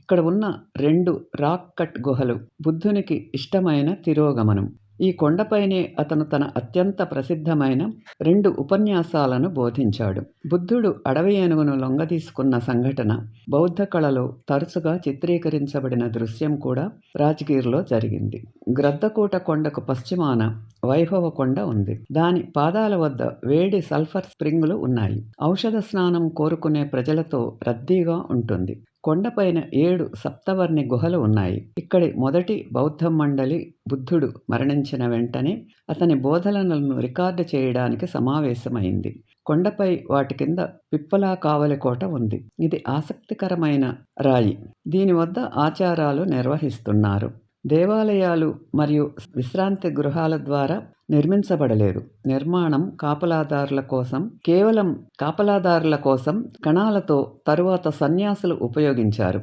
ఇక్కడ ఉన్న 2 rock cut గుహలు బుద్ధునికి ఇష్టమైన తిరోగమనం. ఈ కొండపైనే అతను తన అత్యంత ప్రసిద్ధమైన 2 ఉపన్యాసాలను బోధించాడు. బుద్ధుడు అడవి ఏనుగును లొంగదీసుకున్న సంఘటన బౌద్ధ కళలో తరచుగా చిత్రీకరించబడిన దృశ్యం కూడా రాజ్గిర్లో జరిగింది. గ్రద్దకూట కొండకు పశ్చిమాన వైభవ కొండ ఉంది. దాని పాదాల వద్ద వేడి సల్ఫర్ స్ప్రింగులు ఉన్నాయి. ఔషధ స్నానం కోరుకునే ప్రజలతో రద్దీగా ఉంటుంది. కొండపైన 7 సప్తవర్ణి గుహలు ఉన్నాయి. ఇక్కడి మొదటి బౌద్ధ మండలి బుద్ధుడు మరణించిన వెంటనే అతని బోధనలను రికార్డు చేయడానికి సమావేశమైంది. కొండపై వాటి కింద పిప్పలా కావలి కోట ఉంది. ఇది ఆసక్తికరమైన రాయి. దీని వద్ద ఆచారాలు నిర్వహిస్తున్నారు. దేవాలయాలు మరియు విశ్రాంతి గృహాల ద్వారా నిర్మించబడలేదు. నిర్మాణం కేవలం కాపలాదారుల కోసం కణాలతో తరువాత సన్యాసులు ఉపయోగించారు.